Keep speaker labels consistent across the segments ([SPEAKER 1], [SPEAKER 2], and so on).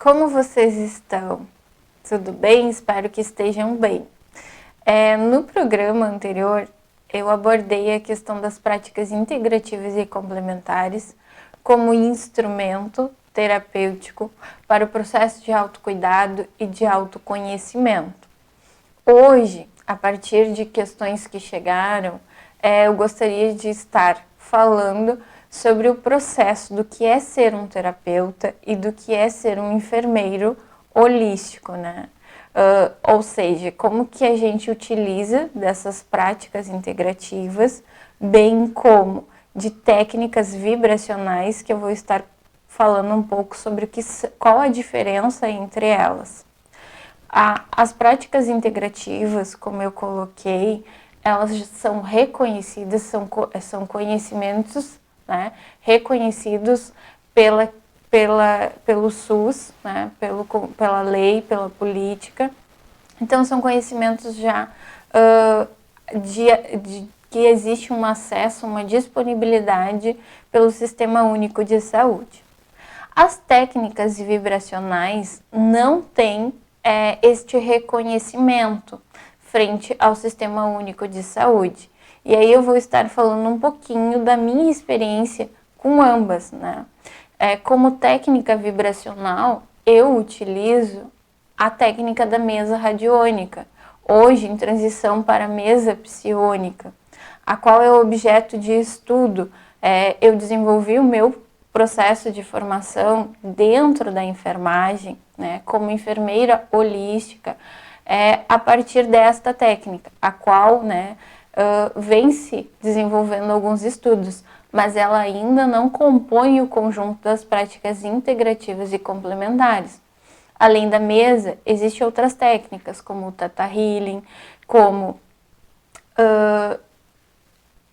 [SPEAKER 1] como vocês estão? Tudo bem? Espero que estejam bem. No programa anterior, eu abordei a questão das práticas integrativas e complementares como instrumento terapêutico para o processo de autocuidado e de autoconhecimento. Hoje, a partir de questões que chegaram, eu gostaria de estar falando sobre o processo do que é ser um terapeuta e do que é ser um enfermeiro holístico, né? Ou seja, como que a gente utiliza dessas práticas integrativas, bem como de técnicas vibracionais, que eu vou estar falando um pouco sobre qual a diferença entre elas. As práticas integrativas, como eu coloquei, elas são reconhecidas, são conhecimentos, né, reconhecidos pelo SUS, né, pela lei, pela política. Então, são conhecimentos já que existe um acesso, uma disponibilidade pelo Sistema Único de Saúde. As técnicas vibracionais não têm este reconhecimento frente ao Sistema Único de Saúde. E aí eu vou estar falando um pouquinho da minha experiência com ambas, né? Como técnica vibracional, eu utilizo a técnica da mesa radiônica, hoje em transição para a mesa psiônica, a qual é objeto de estudo. Eu desenvolvi o meu processo de formação dentro da enfermagem, né, como enfermeira holística, a partir desta técnica, a qual, né, vem se desenvolvendo alguns estudos, mas ela ainda não compõe o conjunto das práticas integrativas e complementares. Além da mesa, existem outras técnicas, como o Theta Healing, como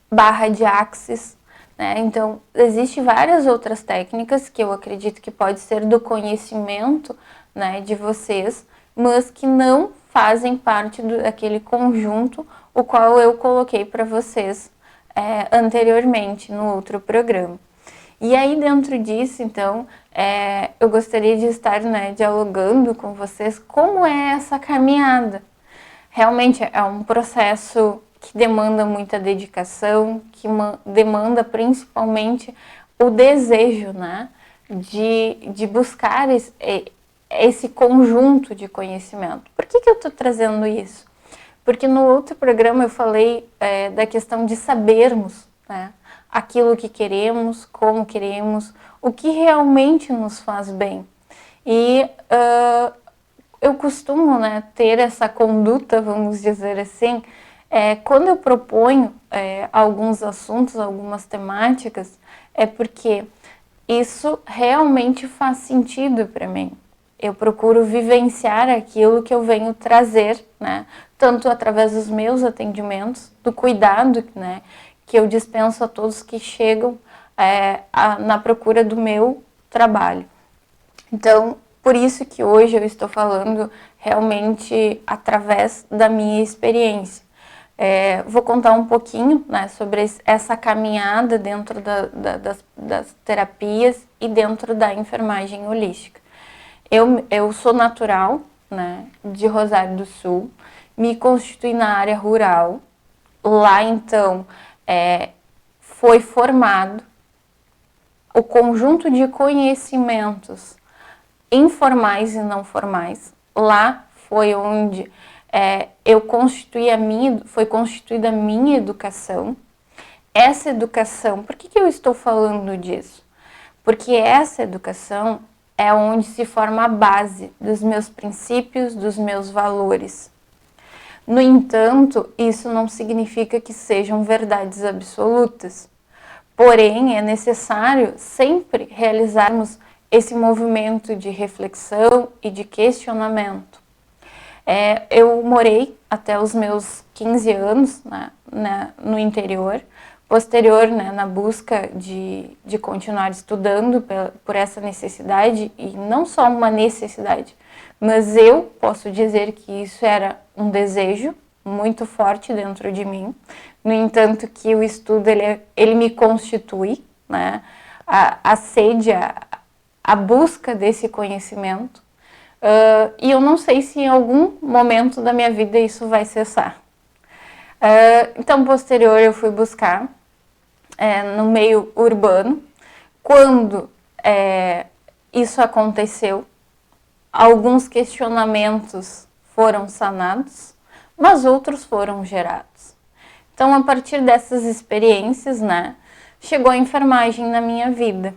[SPEAKER 1] barra de axis, né? Então, existem várias outras técnicas que eu acredito que pode ser do conhecimento, né, de vocês, mas que não fazem parte daquele conjunto o qual eu coloquei para vocês anteriormente no outro programa. E aí, dentro disso, então, eu gostaria de estar, né, dialogando com vocês como é essa caminhada. Realmente é um processo que demanda muita dedicação, que demanda principalmente o desejo, né, de buscar esse conjunto de conhecimento. Por que eu estou trazendo isso? Porque no outro programa eu falei da questão de sabermos, né, aquilo que queremos, como queremos, o que realmente nos faz bem. E eu costumo, né, ter essa conduta, vamos dizer assim, quando eu proponho alguns assuntos, algumas temáticas, é porque isso realmente faz sentido para mim. Eu procuro vivenciar aquilo que eu venho trazer, né, tanto através dos meus atendimentos, do cuidado, né, que eu dispenso a todos que chegam na procura do meu trabalho. Então, por isso que hoje eu estou falando realmente através da minha experiência. Vou contar um pouquinho, né, sobre essa caminhada dentro das terapias e dentro da enfermagem holística. Eu sou natural, né, de Rosário do Sul, me constitui na área rural. Lá, então, foi formado o conjunto de conhecimentos informais e não formais. Lá foi onde foi constituída a minha educação. Essa educação, por que eu estou falando disso? Porque essa educação é onde se forma a base dos meus princípios, dos meus valores. No entanto, isso não significa que sejam verdades absolutas. Porém, é necessário sempre realizarmos esse movimento de reflexão e de questionamento. Eu morei até os meus 15 anos, né, no interior, posterior, né, na busca de continuar estudando por essa necessidade, e não só uma necessidade, mas eu posso dizer que isso era um desejo muito forte dentro de mim. No entanto, que o estudo ele me constitui, né, a sede, a busca desse conhecimento. E eu não sei se em algum momento da minha vida isso vai cessar. Então, posterior, eu fui buscar no meio urbano. Quando isso aconteceu, alguns questionamentos foram sanados, mas outros foram gerados. Então, a partir dessas experiências, né, chegou a enfermagem na minha vida.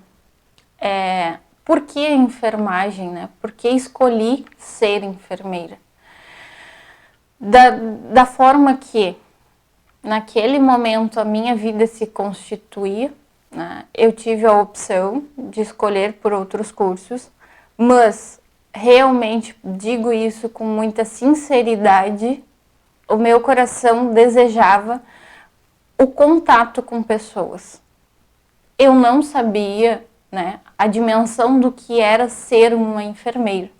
[SPEAKER 1] Por que a enfermagem, né? Por que escolhi ser enfermeira? Da forma que, naquele momento, a minha vida se constituía, né? Eu tive a opção de escolher por outros cursos, mas realmente digo isso com muita sinceridade, o meu coração desejava o contato com pessoas. Eu não sabia, né, a dimensão do que era ser uma enfermeira,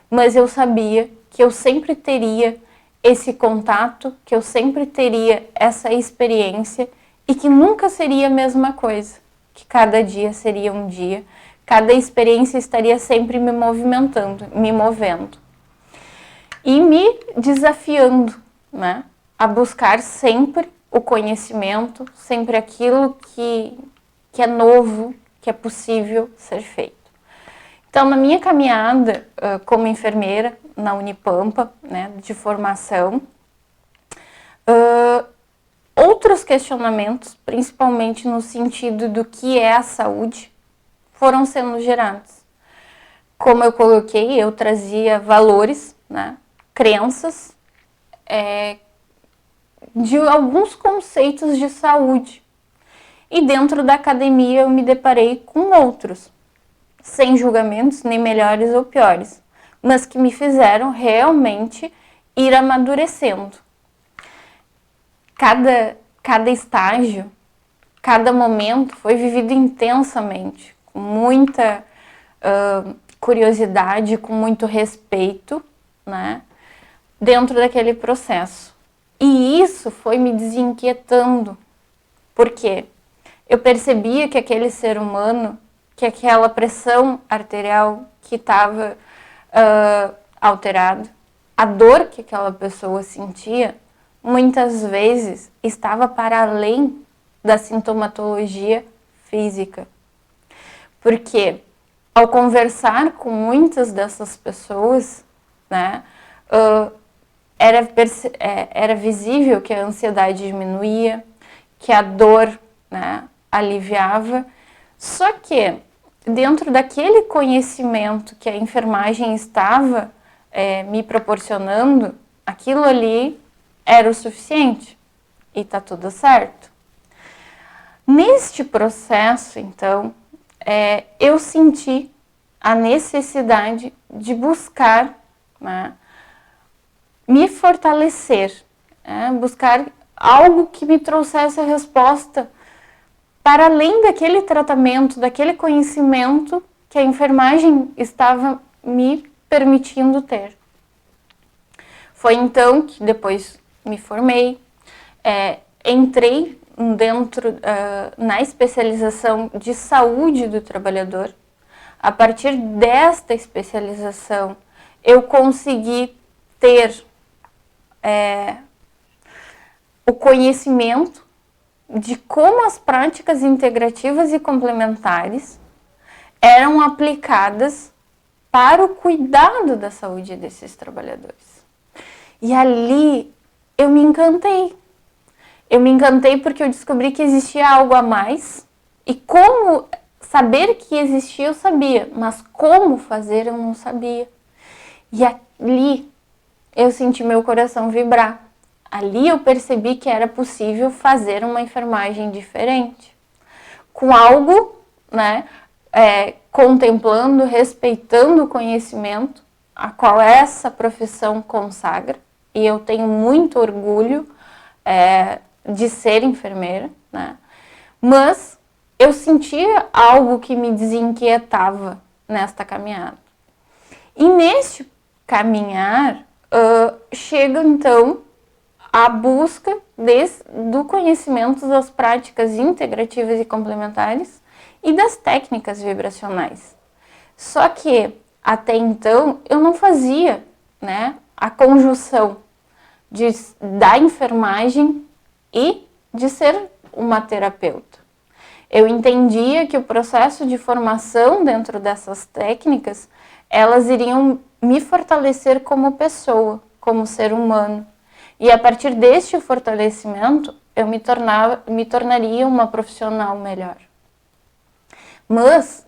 [SPEAKER 1] mas eu sabia que eu sempre teria esse contato, que eu sempre teria essa experiência e que nunca seria a mesma coisa, que cada dia seria um dia, cada experiência estaria sempre me movimentando, me movendo e me desafiando, né, a buscar sempre o conhecimento, sempre aquilo que é novo, que é possível ser feito. Então, na minha caminhada como enfermeira na Unipampa, né, de formação, outros questionamentos, principalmente no sentido do que é a saúde, foram sendo gerados. Como eu coloquei, eu trazia valores, né, crenças, de alguns conceitos de saúde. E dentro da academia eu me deparei com outros, sem julgamentos, nem melhores ou piores, mas que me fizeram realmente ir amadurecendo. Cada estágio, cada momento foi vivido intensamente, com muita curiosidade, com muito respeito, né, dentro daquele processo. E isso foi me desinquietando, porque eu percebia que aquele ser humano, que aquela pressão arterial que estava alterada, a dor que aquela pessoa sentia, muitas vezes estava para além da sintomatologia física. Porque ao conversar com muitas dessas pessoas, né, era visível que a ansiedade diminuía, que a dor, né, aliviava, só que dentro daquele conhecimento que a enfermagem estava me proporcionando, aquilo ali era o suficiente e tá tudo certo. Neste processo, então, eu senti a necessidade de buscar, né, me fortalecer, buscar algo que me trouxesse a resposta para além daquele tratamento, daquele conhecimento que a enfermagem estava me permitindo ter. Foi então que depois me formei, entrei na especialização de saúde do trabalhador. A partir desta especialização, eu consegui ter o conhecimento de como as práticas integrativas e complementares eram aplicadas para o cuidado da saúde desses trabalhadores. E ali eu me encantei. Eu me encantei porque eu descobri que existia algo a mais e como saber que existia eu sabia, mas como fazer eu não sabia. E ali eu senti meu coração vibrar. Ali eu percebi que era possível fazer uma enfermagem diferente, com algo, né, contemplando, respeitando o conhecimento a qual essa profissão consagra, e eu tenho muito orgulho de ser enfermeira, né, mas eu sentia algo que me desinquietava nesta caminhada. E neste caminhar, chega então a busca do conhecimento das práticas integrativas e complementares e das técnicas vibracionais. Só que até então eu não fazia, né, a conjunção da enfermagem e de ser uma terapeuta. Eu entendia que o processo de formação dentro dessas técnicas, elas iriam me fortalecer como pessoa, como ser humano. E a partir deste fortalecimento, eu me tornaria uma profissional melhor. Mas,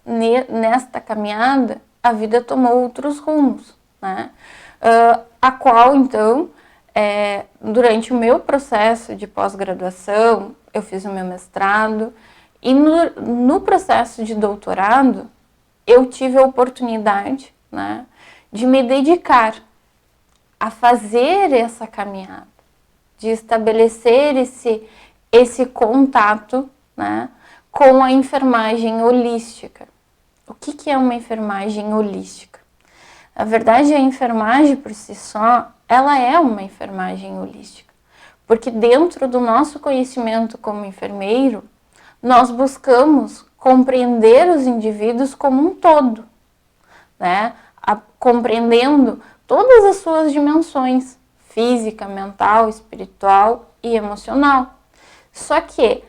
[SPEAKER 1] nesta caminhada, a vida tomou outros rumos, né? A qual, então, durante o meu processo de pós-graduação, eu fiz o meu mestrado, e no processo de doutorado, eu tive a oportunidade, né, de me dedicar a fazer essa caminhada, de estabelecer esse contato, né, com a enfermagem holística. O que é uma enfermagem holística? Na verdade, a enfermagem por si só, ela é uma enfermagem holística, porque dentro do nosso conhecimento como enfermeiro, nós buscamos compreender os indivíduos como um todo, né? Compreendendo todas as suas dimensões, física, mental, espiritual e emocional. Só que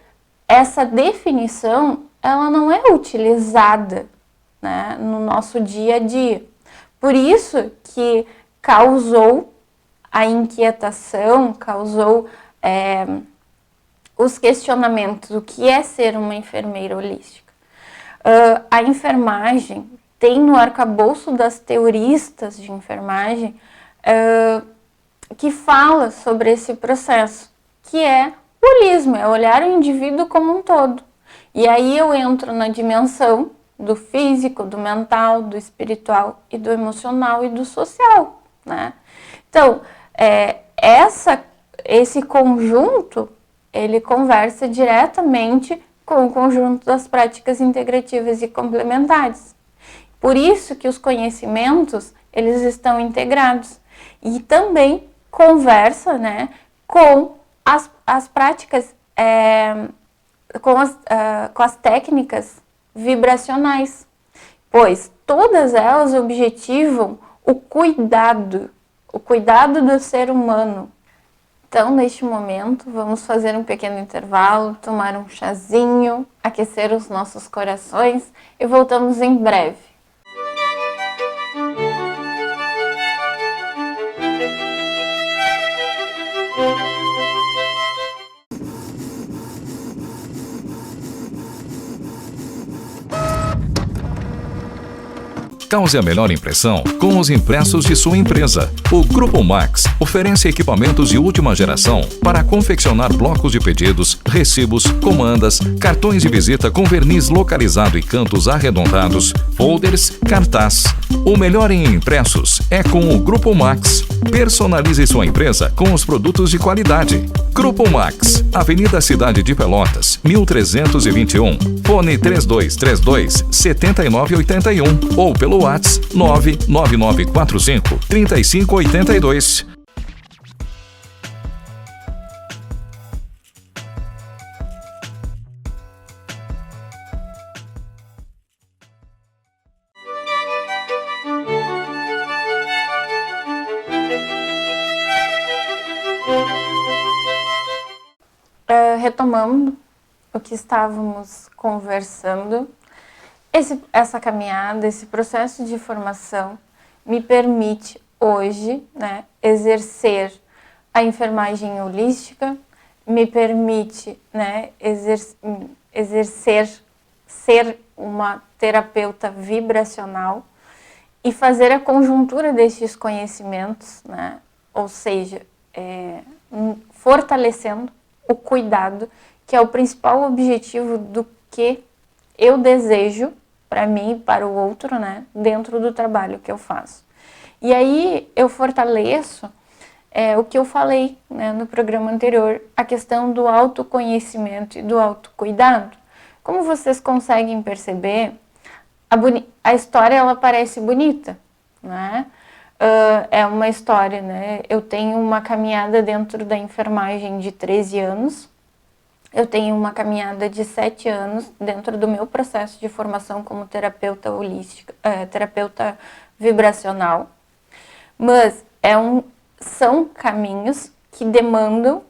[SPEAKER 1] essa definição, ela não é utilizada, né, no nosso dia a dia. Por isso que causou a inquietação, causou os questionamentos, o que é ser uma enfermeira holística. A enfermagem tem no arcabouço das teoristas de enfermagem que fala sobre esse processo, que é o holismo, é olhar o indivíduo como um todo. E aí eu entro na dimensão do físico, do mental, do espiritual e do emocional e do social, né? Então, esse conjunto, ele conversa diretamente com o conjunto das práticas integrativas e complementares. Por isso que os conhecimentos, eles estão integrados. E também conversa, né, com as práticas, com as técnicas vibracionais, pois todas elas objetivam o cuidado do ser humano. Então, neste momento, vamos fazer um pequeno intervalo, tomar um chazinho, aquecer os nossos corações e voltamos em breve.
[SPEAKER 2] Cause a melhor impressão com os impressos de sua empresa. O Grupo Max oferece equipamentos de última geração para confeccionar blocos de pedidos, recibos, comandas, cartões de visita com verniz localizado e cantos arredondados, folders, cartaz. O melhor em impressos é com o Grupo Max. Personalize sua empresa com os produtos de qualidade. Grupo Max, Avenida Cidade de Pelotas, 1321. Fone 3232-7981 ou pelo WhatsApp 99945-3582.
[SPEAKER 1] Retomando o que estávamos conversando, essa caminhada, esse processo de formação me permite hoje, né, exercer a enfermagem holística, me permite, né, exercer ser uma terapeuta vibracional e fazer a conjuntura destes conhecimentos, né, ou seja, fortalecendo o cuidado, que é o principal objetivo do que eu desejo para mim e para o outro, né, dentro do trabalho que eu faço. E aí eu fortaleço o que eu falei, né, no programa anterior, a questão do autoconhecimento e do autocuidado. Como vocês conseguem perceber, a história ela parece bonita, né? É uma história, né? Eu tenho uma caminhada dentro da enfermagem de 13 anos, Eu tenho uma caminhada de 7 anos dentro do meu processo de formação como terapeuta holística, terapeuta vibracional, mas são caminhos que demandam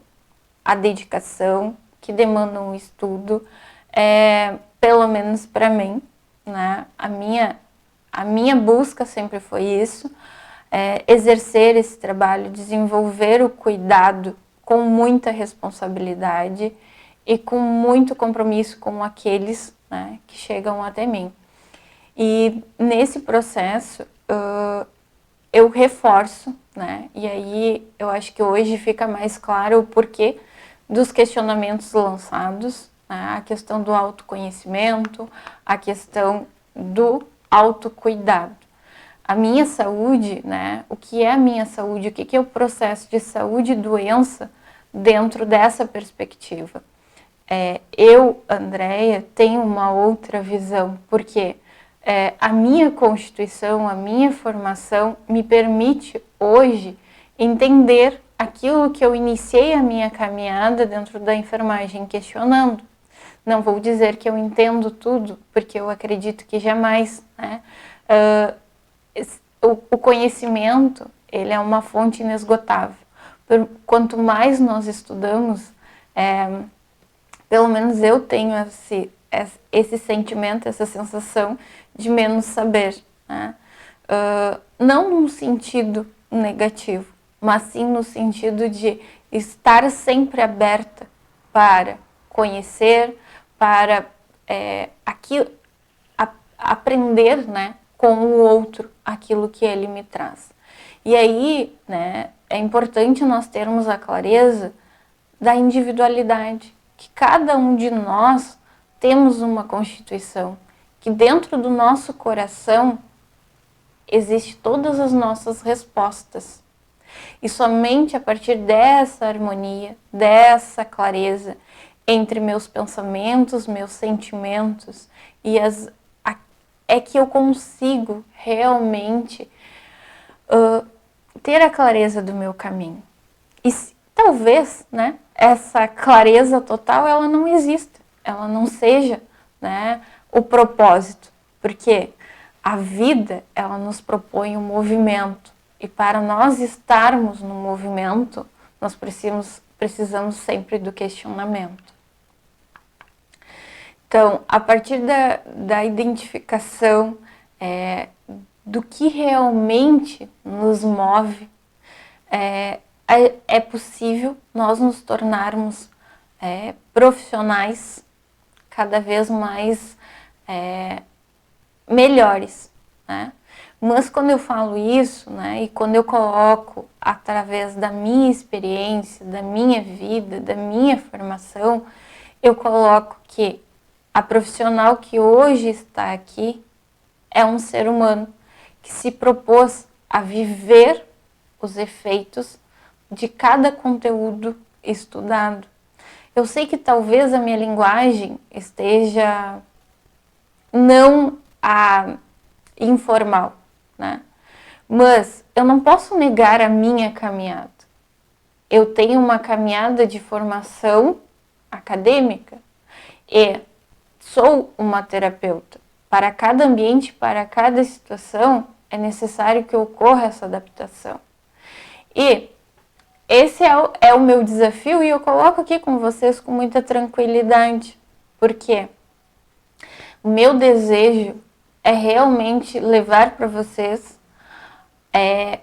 [SPEAKER 1] a dedicação, que demandam o estudo, pelo menos para mim, né? A minha busca sempre foi isso, exercer esse trabalho, desenvolver o cuidado com muita responsabilidade e com muito compromisso com aqueles, né, que chegam até mim. E nesse processo eu reforço, né, e aí eu acho que hoje fica mais claro o porquê dos questionamentos lançados, né, a questão do autoconhecimento, a questão do autocuidado. A minha saúde, né, o que é a minha saúde, o que é o processo de saúde e doença dentro dessa perspectiva. Eu, Andréia, tenho uma outra visão, porque a minha constituição, a minha formação me permite hoje entender aquilo que eu iniciei a minha caminhada dentro da enfermagem questionando. Não vou dizer que eu entendo tudo, porque eu acredito que jamais, né? O conhecimento, ele é uma fonte inesgotável. Quanto mais nós estudamos, pelo menos eu tenho esse sentimento, essa sensação de menos saber, né? Não num sentido negativo, mas sim no sentido de estar sempre aberta para conhecer, para aprender, né, com o outro aquilo que ele me traz. E aí, né, é importante nós termos a clareza da individualidade, que cada um de nós temos uma constituição, que dentro do nosso coração existe todas as nossas respostas. E somente a partir dessa harmonia, dessa clareza entre meus pensamentos, meus sentimentos e é que eu consigo realmente ter a clareza do meu caminho. E talvez, né, essa clareza total ela não exista, ela não seja, né, o propósito, porque a vida ela nos propõe um movimento e para nós estarmos no movimento nós precisamos sempre do questionamento. Então, a partir da identificação do que realmente nos move, é possível nós nos tornarmos profissionais cada vez mais melhores, né? Mas quando eu falo isso, né, e quando eu coloco através da minha experiência, da minha vida, da minha formação, eu coloco que a profissional que hoje está aqui é um ser humano que se propôs a viver os efeitos de cada conteúdo estudado. Eu sei que talvez a minha linguagem esteja não informal, né? Mas eu não posso negar a minha caminhada. Eu tenho uma caminhada de formação acadêmica e sou uma terapeuta. Para cada ambiente, para cada situação, é necessário que ocorra essa adaptação. E esse é o meu desafio e eu coloco aqui com vocês com muita tranquilidade, porque o meu desejo é realmente levar para vocês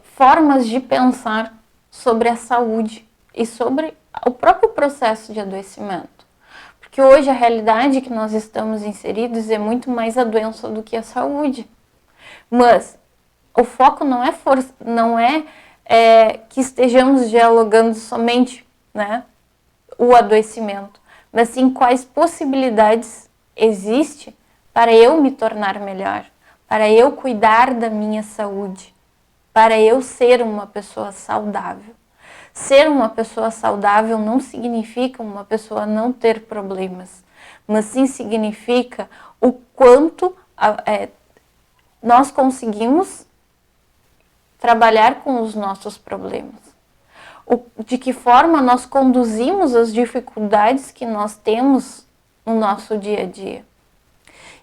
[SPEAKER 1] formas de pensar sobre a saúde e sobre o próprio processo de adoecimento. Porque hoje a realidade que nós estamos inseridos é muito mais a doença do que a saúde. Mas o foco não é que estejamos dialogando somente, né, o adoecimento, mas sim quais possibilidades existem para eu me tornar melhor, para eu cuidar da minha saúde, para eu ser uma pessoa saudável. Ser uma pessoa saudável não significa uma pessoa não ter problemas, mas sim significa o quanto nós conseguimos trabalhar com os nossos problemas. de que forma nós conduzimos as dificuldades que nós temos no nosso dia a dia.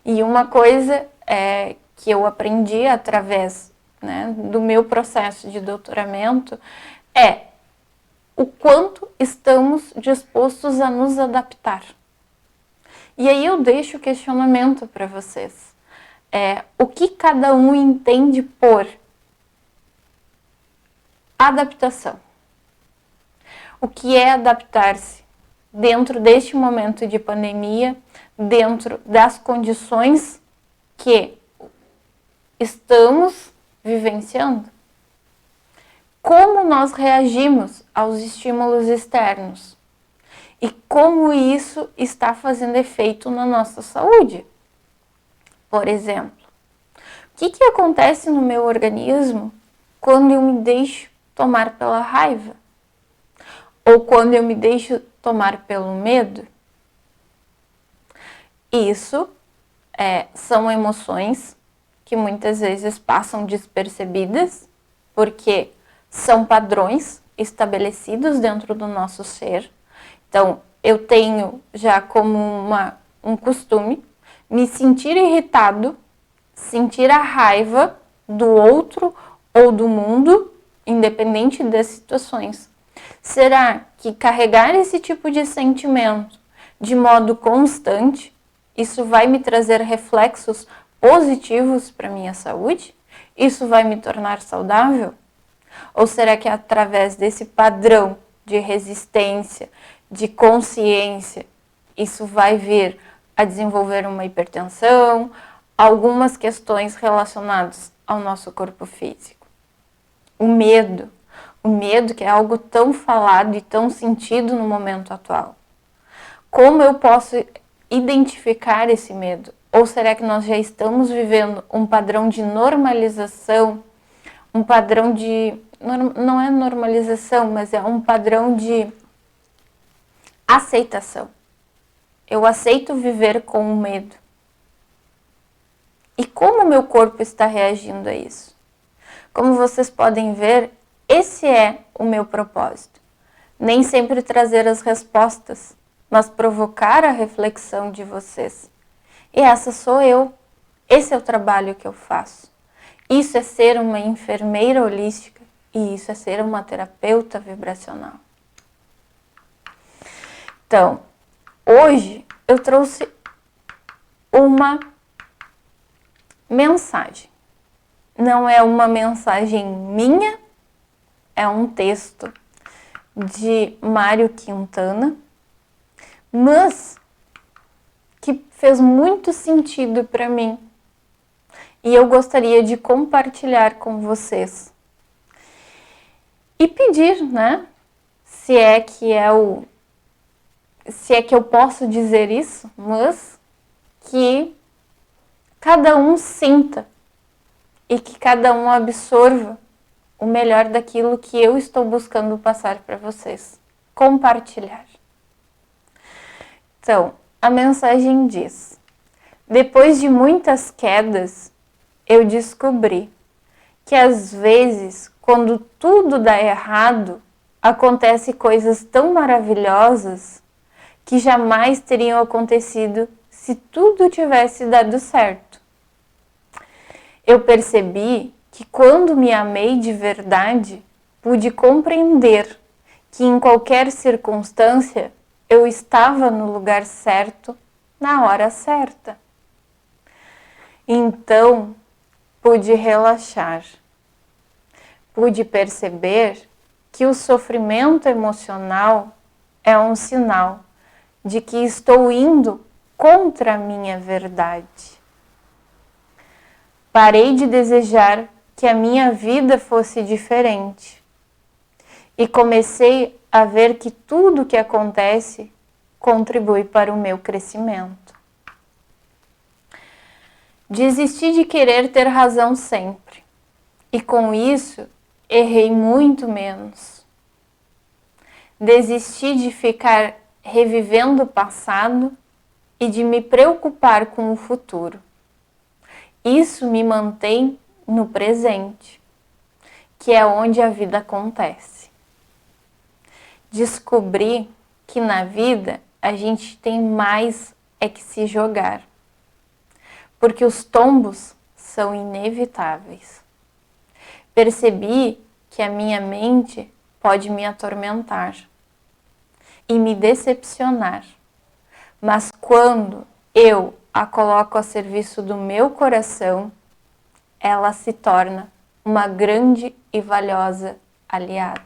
[SPEAKER 1] E uma coisa que eu aprendi através, né, do meu processo de doutoramento é o quanto estamos dispostos a nos adaptar. E aí eu deixo o questionamento para vocês. O que cada um entende por adaptação? O que é adaptar-se dentro deste momento de pandemia, dentro das condições que estamos vivenciando? Como nós reagimos aos estímulos externos? E como isso está fazendo efeito na nossa saúde? Por exemplo, o que acontece no meu organismo quando eu me deixo tomar pela raiva? Ou quando eu me deixo tomar pelo medo? Isso são emoções que muitas vezes passam despercebidas, porque são padrões estabelecidos dentro do nosso ser. Então, eu tenho já como um costume me sentir irritado, sentir a raiva do outro ou do mundo, independente das situações. Será que carregar esse tipo de sentimento de modo constante, isso vai me trazer reflexos positivos para a minha saúde? Isso vai me tornar saudável? Ou será que através desse padrão de resistência, de consciência, isso vai vir a desenvolver uma hipertensão, algumas questões relacionadas ao nosso corpo físico? O medo que é algo tão falado e tão sentido no momento atual. Como eu posso identificar esse medo? Ou será que nós já estamos vivendo um padrão de normalização, um padrão de... não é normalização, mas é um padrão de aceitação. Eu aceito viver com o medo. E como o meu corpo está reagindo a isso? Como vocês podem ver, esse é o meu propósito. Nem sempre trazer as respostas, mas provocar a reflexão de vocês. E essa sou eu. Esse é o trabalho que eu faço. Isso é ser uma enfermeira holística e isso é ser uma terapeuta vibracional. Então, hoje eu trouxe uma mensagem. Não é uma mensagem minha, é um texto de Mário Quintana, mas que fez muito sentido para mim. E eu gostaria de compartilhar com vocês. E pedir, né? Se é que eu posso dizer isso, mas que cada um sinta e que cada um absorva o melhor daquilo que eu estou buscando passar para vocês. Compartilhar. Então, a mensagem diz: depois de muitas quedas, eu descobri que às vezes, quando tudo dá errado, acontecem coisas tão maravilhosas que jamais teriam acontecido se tudo tivesse dado certo. Eu percebi que quando me amei de verdade, pude compreender que em qualquer circunstância eu estava no lugar certo, na hora certa. Então, pude relaxar. Pude perceber que o sofrimento emocional é um sinal de que estou indo contra a minha verdade. Parei de desejar que a minha vida fosse diferente e comecei a ver que tudo o que acontece contribui para o meu crescimento. Desisti de querer ter razão sempre e com isso errei muito menos. Desisti de ficar revivendo o passado e de me preocupar com o futuro. Isso me mantém no presente, que é onde a vida acontece. descobrir que na vida a gente tem mais é que se jogar. Porque os tombos são inevitáveis. Percebi que a minha mente pode me atormentar e me decepcionar. Mas quando eu a coloco a serviço do meu coração, ela se torna uma grande e valiosa aliada.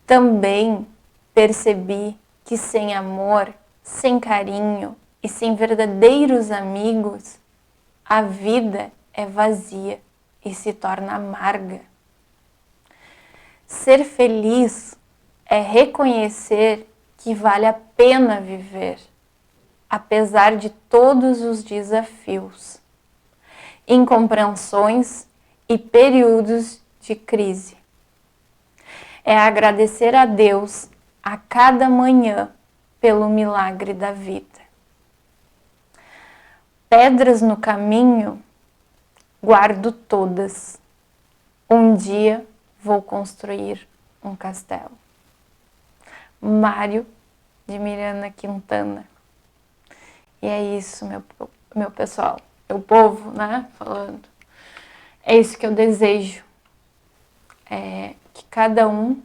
[SPEAKER 1] Também percebi que sem amor, sem carinho e sem verdadeiros amigos, a vida é vazia e se torna amarga. Ser feliz é reconhecer que vale a pena viver, apesar de todos os desafios, incompreensões e períodos de crise. É agradecer a Deus a cada manhã pelo milagre da vida. Pedras no caminho, guardo todas. Um dia vou construir um castelo. Mário de Miranda Quintana. E é isso, meu pessoal. Meu povo, né? Falando. É isso que eu desejo. Que cada um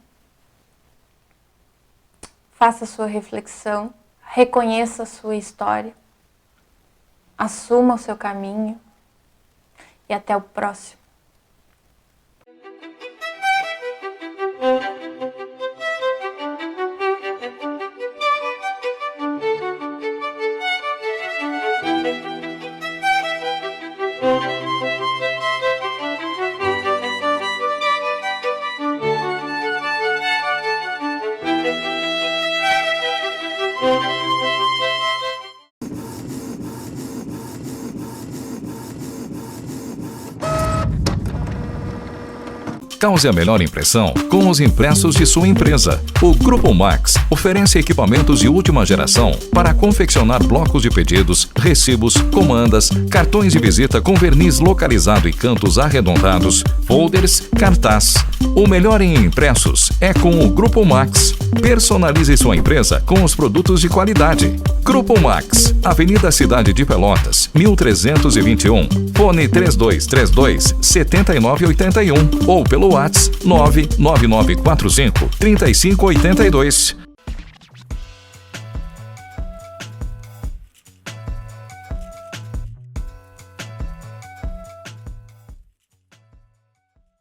[SPEAKER 1] faça a sua reflexão, reconheça a sua história, assuma o seu caminho e até o próximo.
[SPEAKER 2] Cause a melhor impressão com os impressos de sua empresa. O Grupo Max oferece equipamentos de última geração para confeccionar blocos de pedidos, recibos, comandas, cartões de visita com verniz localizado e cantos arredondados, folders, cartaz. O melhor em impressos é com o Grupo Max. Personalize sua empresa com os produtos de qualidade. Grupo Max, Avenida Cidade de Pelotas, 1321, fone 3232-7981 ou pelo WhatsApp 99945-3582.